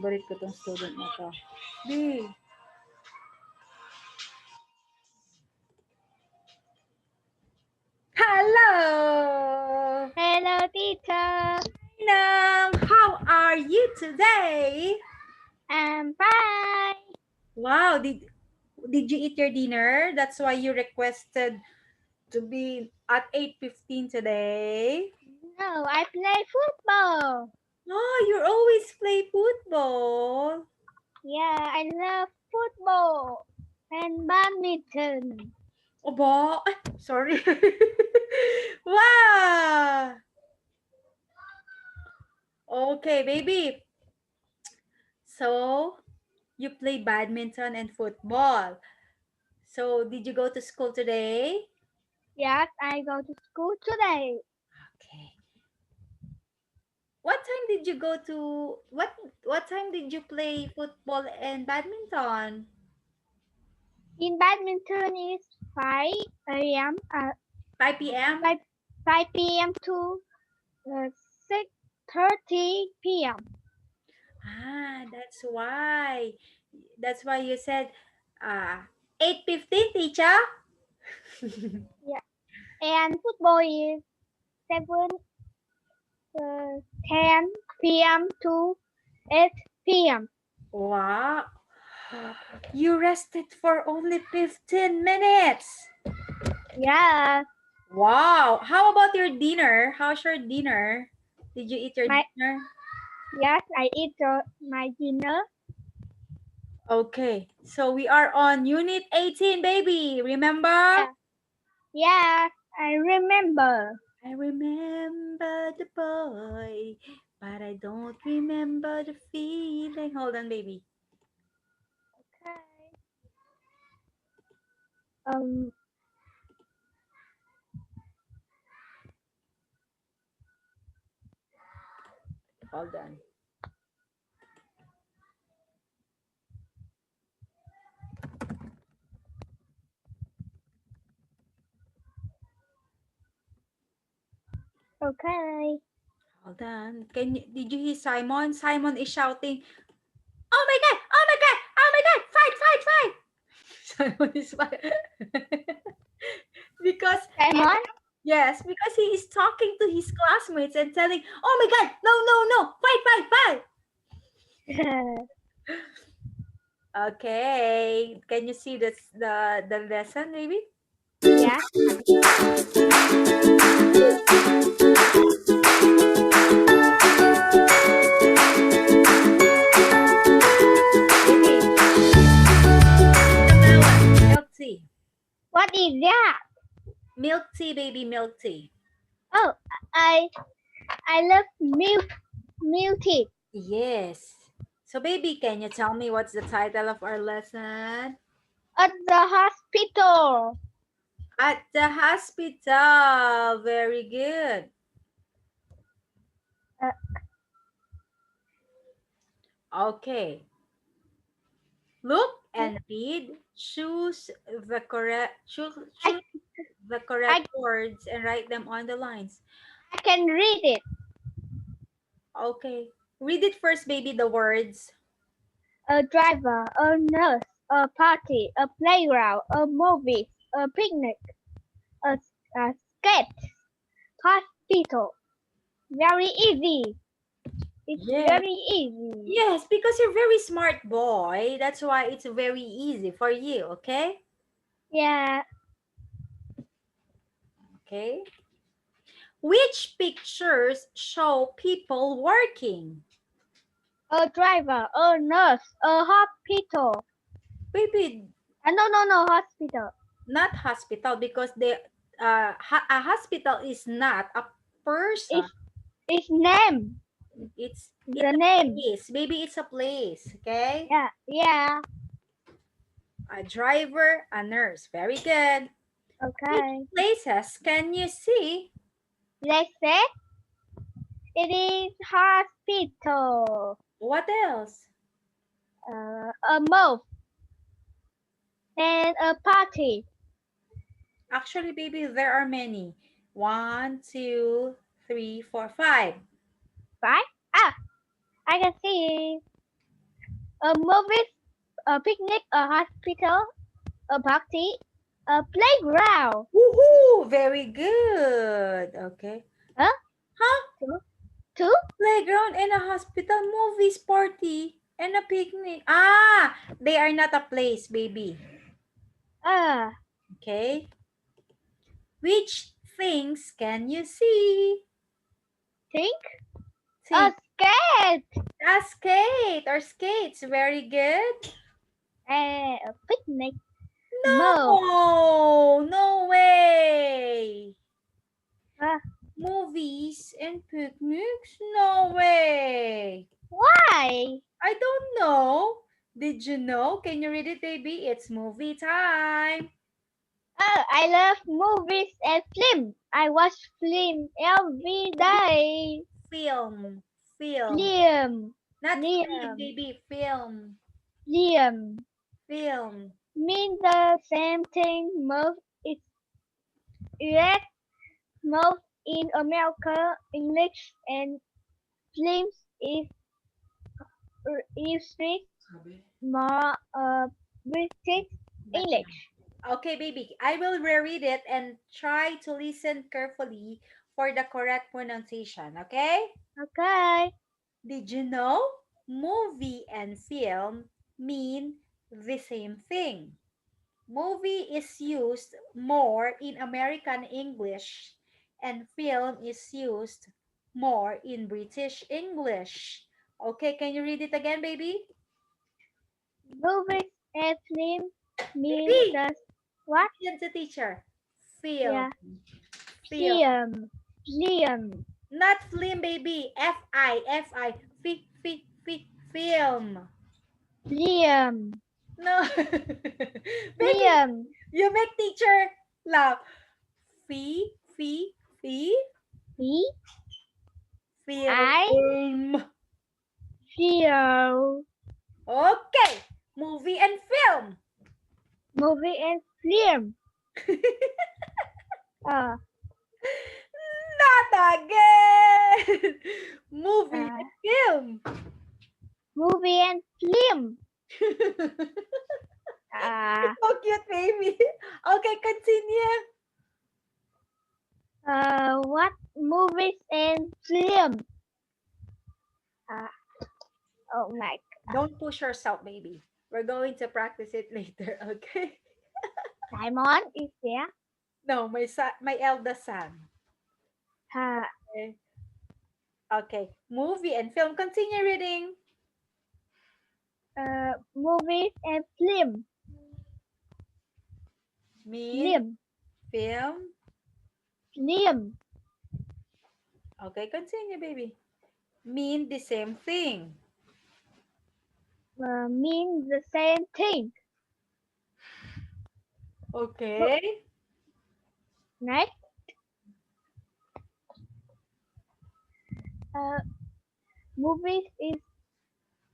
Favorite ko tong student na to. B. Hello! Hello, teacher. Nang, how are you today? I'm fine. Wow, did you eat your dinner? That's why you requested to be at 8:15 today. No, I play football. Oh, you always play football. Yeah, I love football and badminton. Oba, sorry. Wow. Okay, baby. So, you play badminton and football. So, did you go to school today? Yes, I go to school today. Okay. What time did you go to what time did you play football and badminton? In badminton is 5 a.m. 5 p.m. 5, 5 p.m. to 6:30 p.m. Ah, that's why. That's why you said 8:15, teacher. Yeah, and football is 7 10 p.m. to 8 p.m. Wow. You rested for only 15 minutes. Yeah, Wow. How about your dinner? How's your dinner? Did you eat your my dinner? yes, I eat my dinner. Okay. So we are on unit 18, baby. Remember? Yeah. Yes, I remember. I remember the boy, but I don't remember the feeling. Hold on, baby. Okay. Um. Hold on. Okay. Hold on. Did you hear Simon? Simon is shouting, "Oh my god! Oh my god! Oh my god! Fight! Fight! Fight!" Simon is because Simon. yes, because he is talking to his classmates and telling, "Oh my god! No! No! No! Fight! Fight! Fight!" Okay. Can you see this the lesson, maybe? yeah. Milk tea. What is that? Milk tea, baby, milk tea. Oh, I I love milk tea. Yes. So, baby, can you tell me what's the title of our lesson? At the hospital. At the hospital. Very good. Uh, Okay. Look and read. I Choose the correct I words and write them on the lines. I can read it. Okay. Read it first, baby, the words. A driver, a nurse, a party, a playground, a movie, a picnic, a, a skate, hospital. Very easy. It's Yes. very easy. Yes, because you're very smart boy. That's why it's very easy for you, okay? Yeah. Okay. Which pictures show people working? A driver, a nurse, a hospital. Baby, No, hospital. not hospital because a hospital is not a person. It's it's name. It's The a name. place. Baby, it's a place, okay? Yeah. A driver, a nurse. Very good. Which Okay. places can you see? Let's say it is hospital. What else? A move and a party. Actually, baby, there are many. One, two, three, four, five. Right? Ah, I can see. A movie, a picnic, a hospital, a party, a playground. Woohoo! Very good. Okay. Huh? Huh? Two? Playground and a hospital, movies, party, and a picnic. Ah, they are not a place, baby. Okay. Which things can you see? Think? A Think. skate. A skate or skates. Very good. A picnic. No, no way. Uh, Movies and picnics? No way. why? I don't know. Did you know? Can you read it, baby? It's movie time. Oh, I love movies and film. I watch film every day. Film. Film. Film. Not film, Film. baby. Film. Film. Film. Mean the same thing. Move is yes. Move in America. English and films is more British English. Okay, baby. I will reread it and try to listen carefully for the correct pronunciation, okay? Okay. Did you know movie and film mean the same thing? Movie is used more in American English and film is used more in British English. Okay, can you read it again, baby? Movies and film mean Baby, the what? listen to teacher. Film. Yeah. Film. Film. Not film, baby. F-I. Film. Film. No. Baby, Film. you make teacher laugh. Fee, fee, fee, V I film. feel Okay, movie and film. movie and film. Uh, Not again. Movie uh, and film. movie and film. Uh, So cute, baby. Okay, continue. what movies and film? Oh my. Don't push yourself, baby. We're going to practice it later, okay? Simon is there. No, my son, my eldest son. Uh, Okay. Okay, movie and film. Continue reading. movies and film. Mean, Film. film. Film. Okay, continue, baby. Mean the same thing. Mean the same thing. Okay. Next. Movies is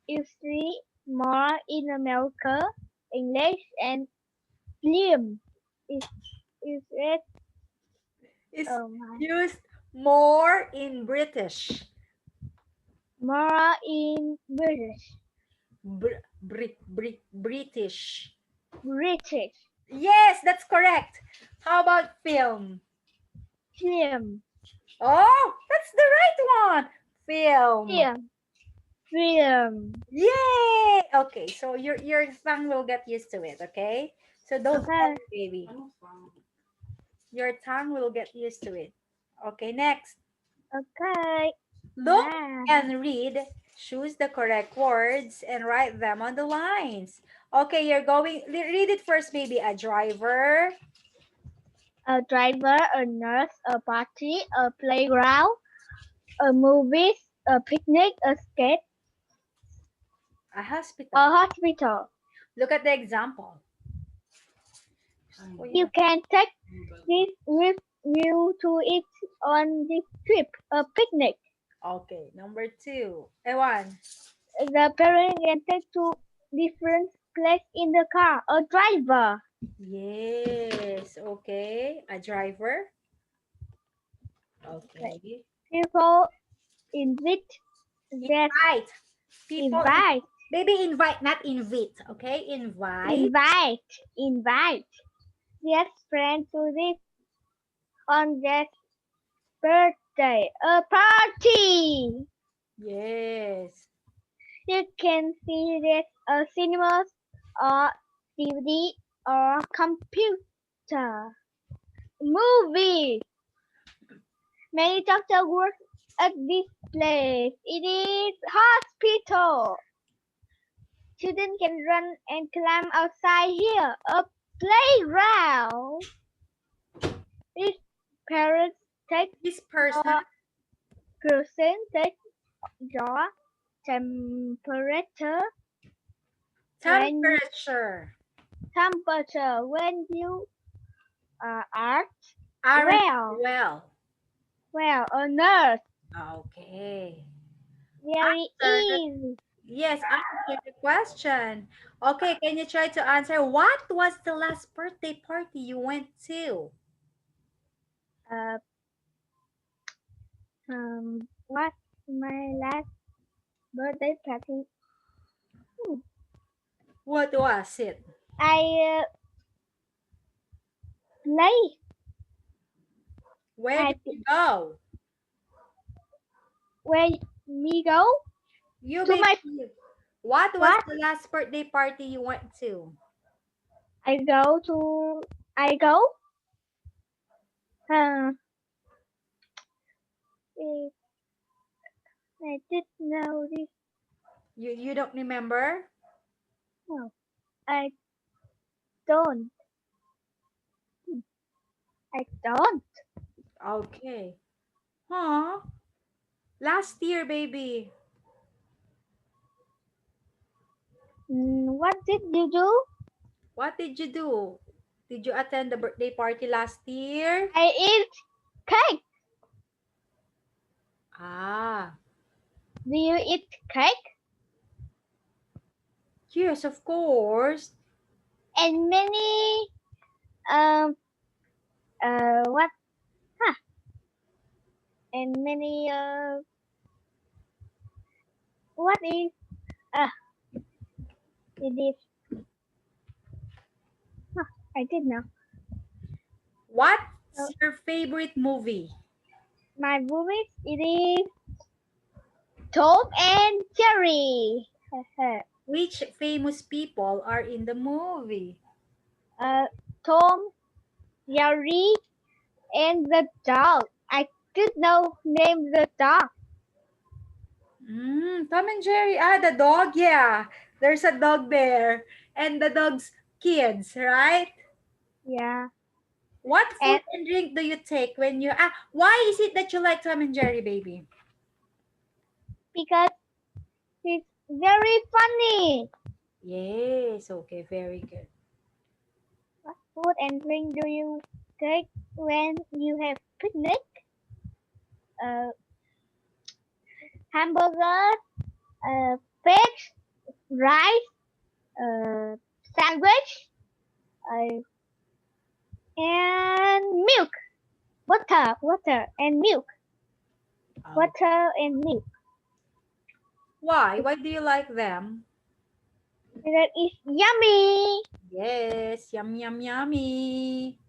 usually more in America, English, and film is it? Is Oh my. used more in British. More in British. British. British. Yes, that's correct. How about film? Film. Oh, that's the right one. Film. Film. Film. Yay! Okay, so your tongue will get used to it, okay? So don't Okay. worry, baby. Your tongue will get used to it. Okay, next. Okay. Look Ah. and read. Choose the correct words and write them on the lines. Okay, you're going, read it first, baby. A driver. A driver, a nurse, a party, a playground, a movies, a picnic, a skate, A hospital. a hospital. Look at the example. Oh, You can take this with you to it on this trip, a picnic. Okay, number 2. Ewan. The parent can take to different places in the car, a driver. Yes, okay. A driver. Okay. People invite that Invite. People invite Baby, invite, not invite. Okay, invite. Invite their friend to this on their birthday. A party. Yes. You can see this cinemas or DVD or computer. Movies. Many doctors work at this place. It is hospital. Children can run and climb outside here. A playground. These parents take This person, your person take your temperature when temperature. when you are Aren't well. well. Well, a nurse. Okay. Very Answer the, easy. yes, answer the question. Okay, can you try to answer what was the last birthday party you went to? Uh, what my last birthday party? Hmm, What was it? I play. Where I did you go? where me go You to my baby. What was what? the last birthday party you went to? I go to I go. Uh, eh, I did know this. You don't remember? No, I don't. I don't. Okay. Huh? Last year, baby. What did you do? What did you do? Did you attend the birthday party last year? I eat cake. Ah, Do you eat cake? yes, of course. And many um what? Huh? And many what is uh it is? Huh, I did know. Uh, What's your favorite movie? my movies it is Tom and Jerry. Which famous people are in the movie? uh, Tom, Jerry, and the dog. I did know name the dog. Tom and Jerry. Ah, the dog. Yeah, there's a dog there, and the dog's kids, right? Yeah, What food and and drink do you take when you why is it that you like Tom and Jerry, baby? because it's very funny. Yes, okay, very good. What food and drink do you take when you have picnic? Uh, hamburger, fish, rice, sandwich, uh, and milk. Water and milk. Oh, Water and milk. why? Why do you like them? That is yummy. Yes, yum yum yummy.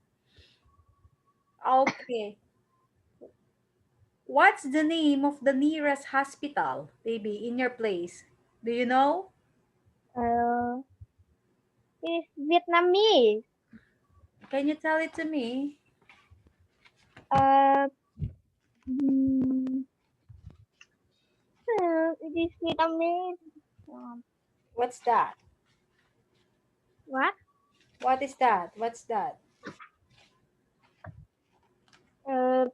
Okay. What's the name of the nearest hospital, baby, in your place? Do you know? Uh, it's Vietnamese. Can you tell it to me? Uh, mm, it is Vietnamese. Um, What's that? what? What is that? What's that? Uh,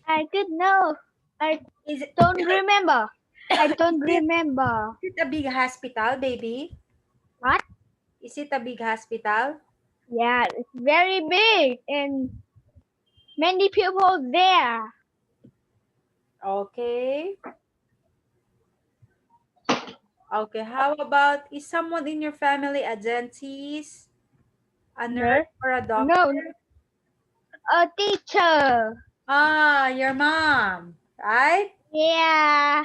I didn't know. I Is it, don't remember. I don't is remember. it a big hospital, baby? What? Is it a big hospital? Yeah, it's very big and many people there. Okay. Okay, how about is someone in your family a dentist, a nurse, Nurse? or a No, doctor? a teacher. Ah, your mom, right? Yeah.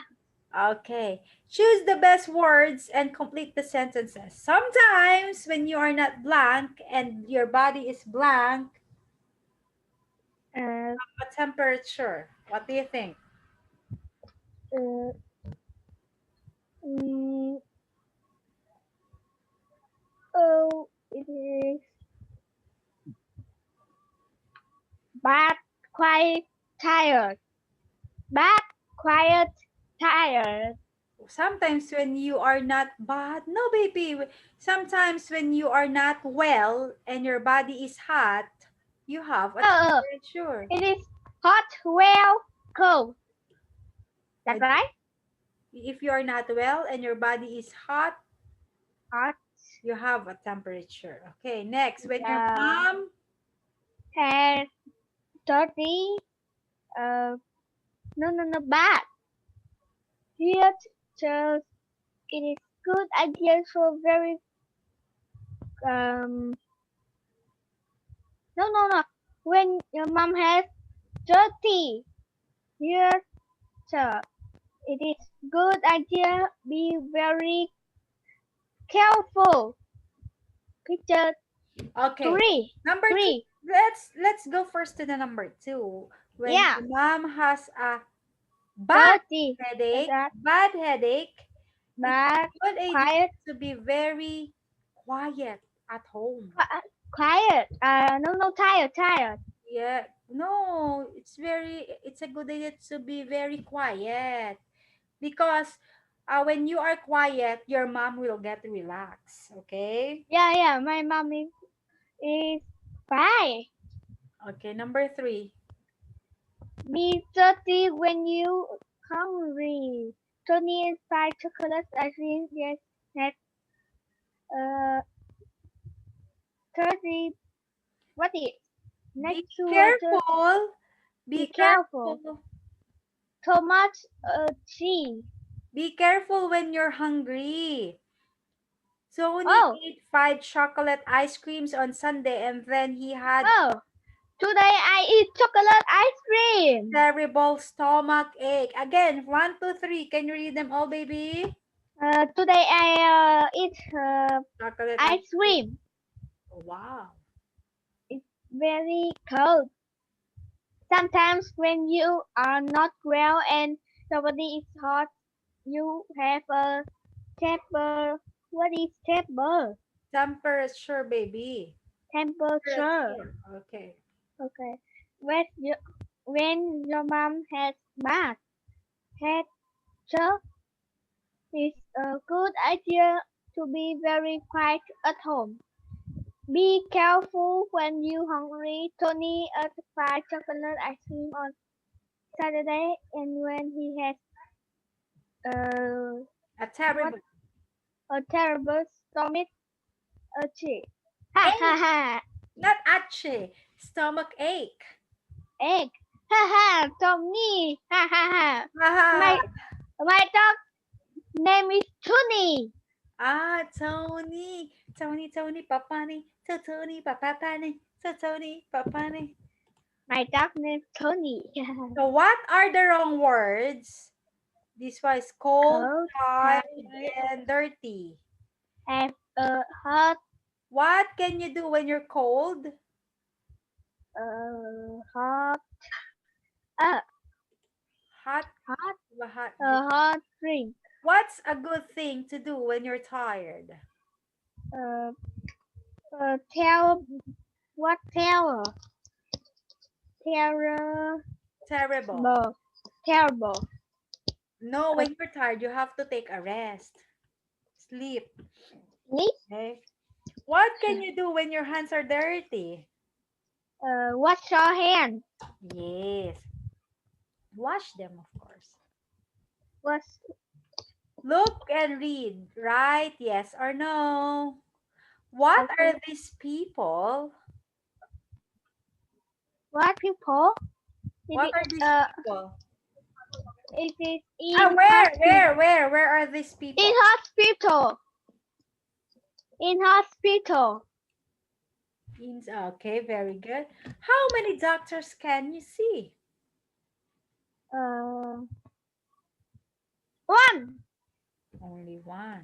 Okay. Choose the best words and complete the sentences. Sometimes when you are not blank and your body is blank, Uh, a temperature. What do you think? uh, mm, oh, it is but quite tired. But quiet, tired. Sometimes when you are not bad, no baby. Sometimes when you are not well and your body is hot, you have a Oh, temperature. it is hot, well, cold. That And right? if you are not well and your body is hot, Hot. you have a temperature. Okay, next. When your Uh, mom, has dirty. Uh, no, bad. Here, just it is good idea for very um. No. When your mom has dirty, here, so it is good idea. Be very careful. Picture okay. three, Number two, three. let's go first to the number two. When Yeah, your mom has a bad dirty. headache, That bad headache, it's a but good idea quiet, to be very quiet at home. quiet. No, tired. Yeah, no, it's a good idea to be very quiet because when you are quiet, your mom will get relaxed. Okay. Yeah. My mom is fine. Okay, number three. Be dirty when you hungry. Tony and fried chocolate ice cream. Yes, next. Uh, 30. What is next Be to careful. be Be careful. careful. Too much cheese. Be careful when you're hungry. Tony Oh, ate 5 chocolate ice creams on Sunday and then he had oh. Today I eat chocolate ice cream. terrible stomach ache. Again, 1, 2, 3. Can you read them all, baby? Today I eat Chocolate ice ice cream. cream. Wow. It's very cold. Sometimes when you are not well and your body is hot, you have a temper. What is temper? Temperature, baby. Temperature. Temperature. Okay. Okay. When your mom has bad head, it's a good idea to be very quiet at home. Be careful when you hungry. Tony ate fried chocolate ice cream on Saturday, and when he has A what terrible a terrible stomach ache. Ha ha ache. ha! Not ache. Stomach ache. Egg. Ha ha! Tommy. Ha ha ha! Haha. My dog name is Tony. Tony. Tony, Papani. So Tony, Papapani. So Tony, Papani. My dog name Tony. So what are the wrong words? This was cold, Cold, tired, tired, and dirty. have a hot, What can you do when you're cold? hot, uh, Hot, hot, hot drink. hot drink. What's a good thing to do when you're tired? Uh, tell what terrible, Terrible. terrible. No, Uh, when you're tired, you have to take a rest. Sleep. sleep. Okay. What can you do when your hands are dirty? Wash your hands. Yes. Wash them, of course. Wash. Look and read. Right? Yes or no? What Okay. are these people? What people? What It are is, these people? it is Where are these in people? hospital. In hospital. Okay, very good. How many doctors can you see? Uh, One, Only one.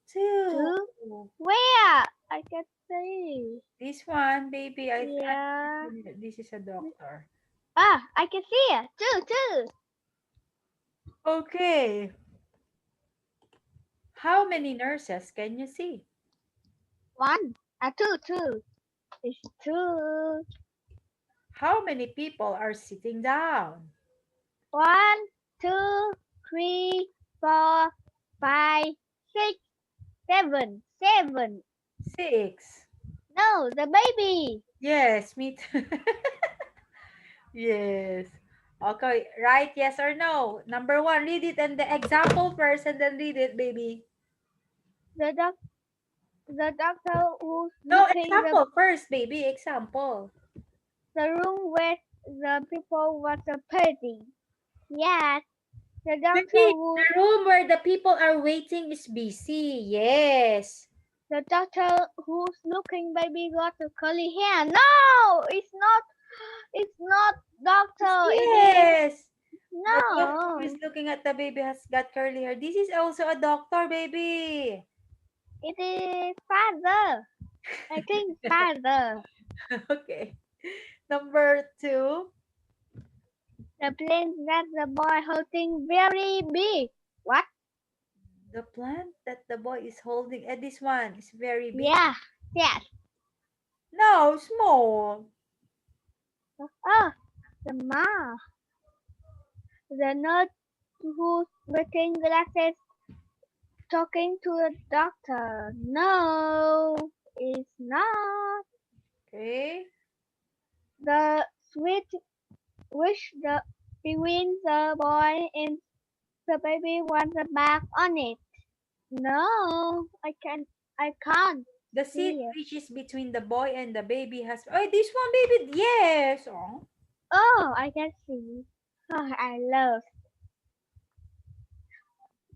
Two. two. Where? I can see. This one, baby, I Yeah. this is a doctor. Ah, I can see it. Two, two. Okay. How many nurses can you see? One. Two, two. It's two. How many people are sitting down? One, two, three, four, five, six, seven. Seven. Six. No, the baby. Yes, me too. Yes. Okay, right? Yes or no? Number one, read it and the example first and then read it, baby. The doc, the doctor who's No, looking example first, baby. Example. the room where the people was a party. Yes, the doctor Baby, who's the room where the people are waiting is busy. Yes. the doctor who's looking baby got a curly hair. No, it's not. It's not doctor. It is Yes. The doctor who is no. looking at the baby has got curly hair. This is also a doctor, baby. It is father. I think father. Okay. Number two, The plane that the boy holding very big. What? the plant that the boy is holding. This one is very big. Yeah. Yes. No, small. Oh, the ma. The nurse who's wearing glasses talking to the doctor. No, it's not. Okay. The switch which the between the boy and the baby was a bag on it. No, I can't The seat see it. which is between the boy and the baby has. Oh, this one, baby. Yes. Oh. Oh, I can see. Oh, I love.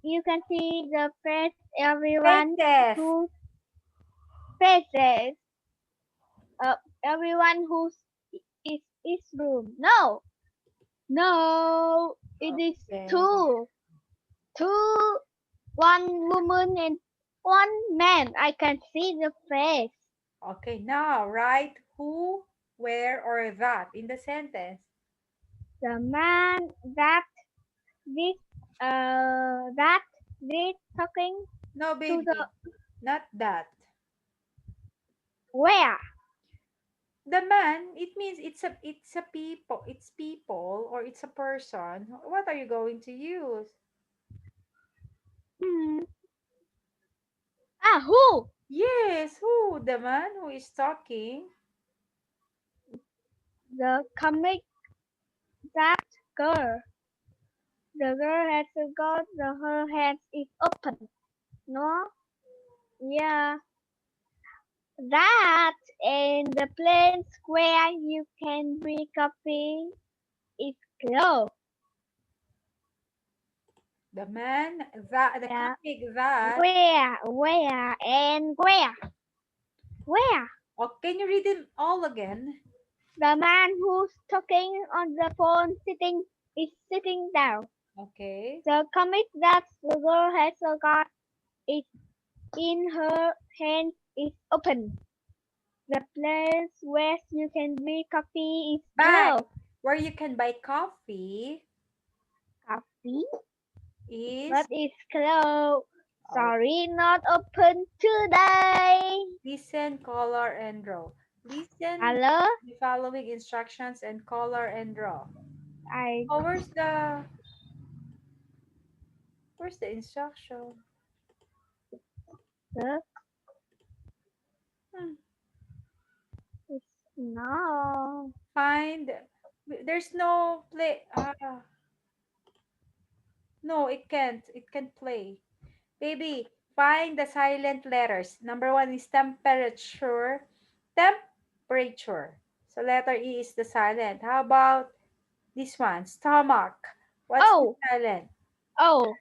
You can see the face everyone Faces. who faces. Everyone who's is room. No, no, it is Okay. two. Two, one woman and one man. I can see the face. Okay. Now, write who, where, or that in the sentence. The man did that did talking No, to the baby. Not that. where? The man, it means it's a people, it's people or it's a person. What are you going to use? Hmm. Ah, who? Yes, who? The man who is talking. The comic that girl. The girl has got her hands is open. No? Yeah. That and the place where you can drink coffee is closed. The man that the Yeah. comic that. Where, and where? Where? Oh, can you read it all again? The man who's talking on the phone is sitting down. Okay. The comic that the girl has got is in her hand is open. The place where you can drink coffee is Buy closed. where you can buy coffee Coffee? is But it's closed. oh, Sorry, not open today. listen, color, and draw. Listen Hello? the following instructions and color and draw. I Oh, where's the instruction? uh, Hmm. it's no. Find there's no play no, it can't play. Baby, find the silent letters. Number one is temperature. So letter E is the silent. How about this one? Stomach. What's the Oh, silent? oh,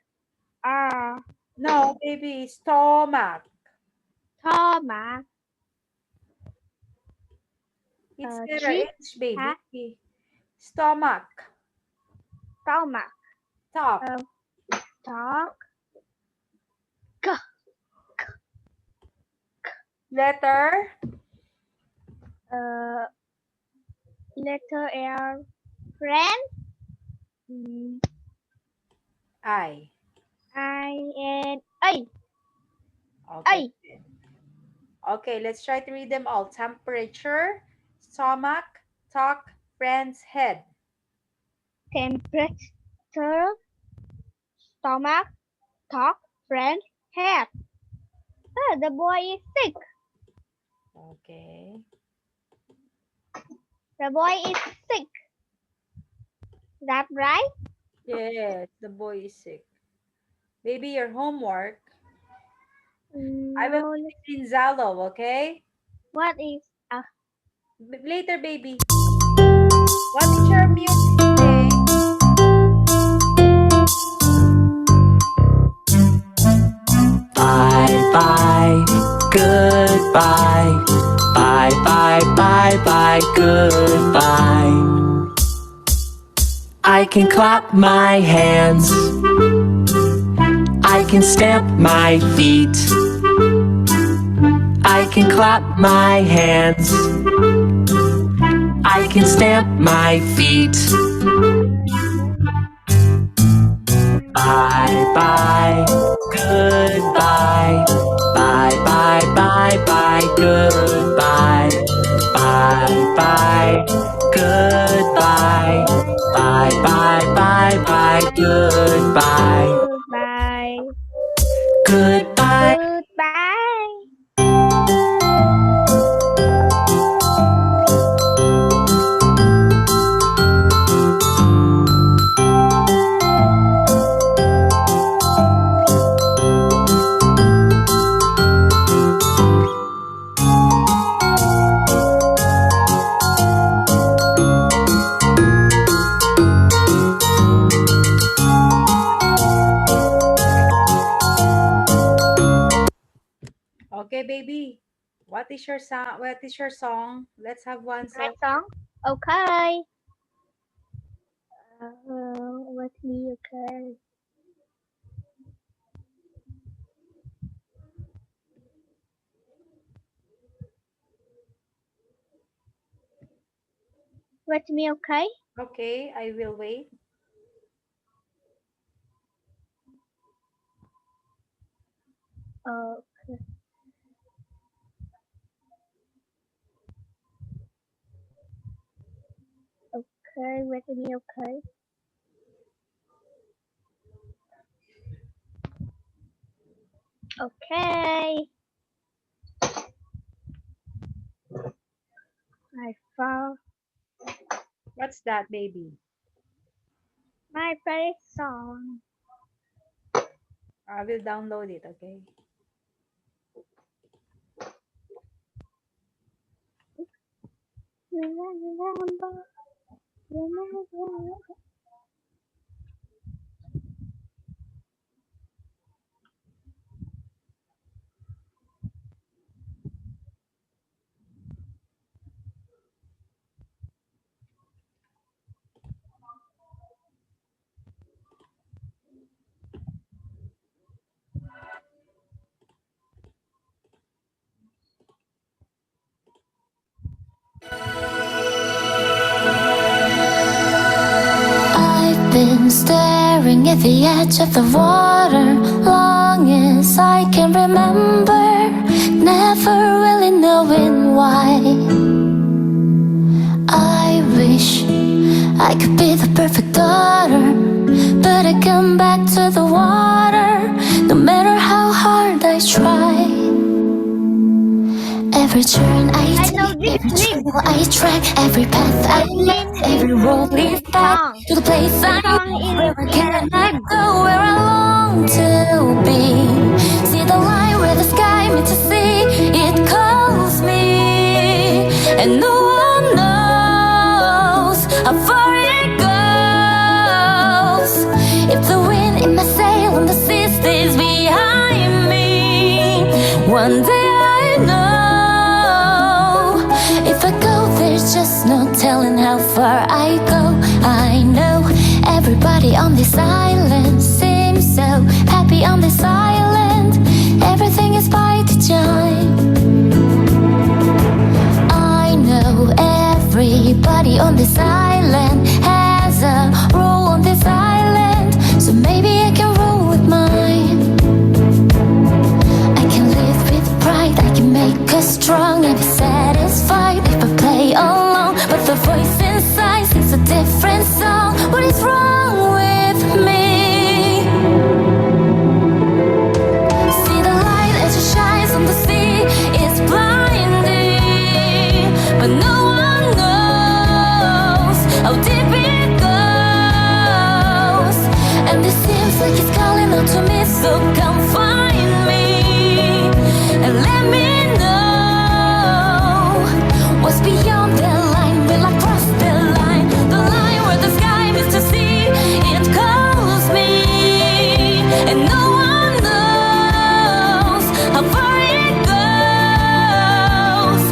ah, No, baby, stomach. Thomas, It's letter G, H, baby. ha, Stomach. Thomas, Top. uh, Talk. Letter Uh, letter L. Friend. Mm, I. I and A. Okay. A. Okay, let's try to read them all. Temperature, stomach, talk, friends, head. Temperature. Stomach. Talk. Friend. Head. The boy is sick. Okay. The boy is sick. That right? Yes, the boy is sick. Maybe your homework. I will No. put it in Zalo, okay? What is a Later, baby. What is your music say? Bye bye, goodbye. Bye bye bye bye, goodbye. I can clap my hands, I can stamp my feet, I can clap my hands, I can stamp my feet. Bye bye, goodbye. Bye bye bye bye, goodbye. Bye bye, goodbye. Bye bye bye bye, goodbye. goodbye? Goodbye. Goodbye. Okay, baby. What is your song? What is your song? Let's have one My song. song. Okay. Let me. Okay. Let me. Okay. Okay, I will wait. Okay. Okay. Let me. Okay. Okay. I found What's that, baby? my favorite song. I will download it, okay? Remember. Remember. I've been staring at the edge of the water long as I can remember, never really knowing why. I wish I could be the perfect daughter, but I come back to the water no matter how hard I try. Every turn I know take, every this trail I track, every path I left, every road leads back Song. to the place I Song know. in Where can I hymn. go? Where I long to be. See the line where the sky meets the sea. It calls me, and no one knows how far it goes. If the wind in my sail and the sea stays behind me, one day I know. If I go, there's just no telling how far I go. I know everybody on this island seems so happy on this island. Everything is by design. I know everybody on this island has a role on this island, so maybe I can roll with mine. I can live with pride, I can make us strong and be satisfied if I play along. But the voice inside sings a different song. What is wrong with me? See the light as it shines on the sea. It's blinding, but no one knows how deep it goes. And it seems like it's calling out to me, so come find me and let me know what's beyond the line. Will I cross the line? The line where the sky meets the sea. It calls me, and no one knows how far it goes.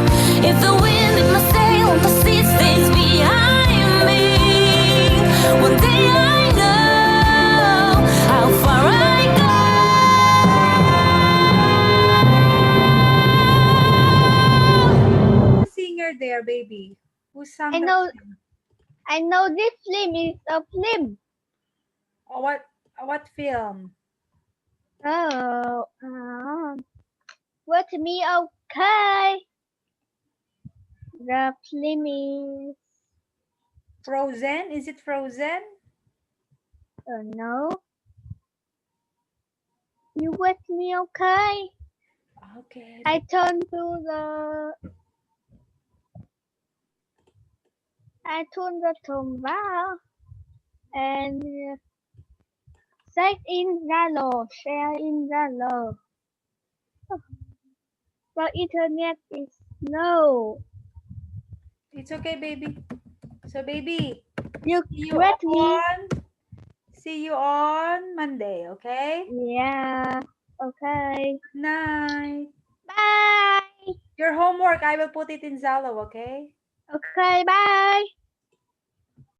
If the wind in my sail on the sea stays behind me, one day I know how far I go. Who's singer there, baby? Who sang I that know, song? I know this film is a film. Oh, what film? Oh, with me, okay. The film is, Frozen? Is it Frozen? no. You with me, okay? Okay. I turn to the tomba and set in Zalo, share in Zalo. The internet is slow. It's okay, baby. So, baby, You see you with me? on see you on Monday, okay? Yeah. Okay. Good night. Bye. Your homework, I will put it in Zalo, okay? Okay. Bye.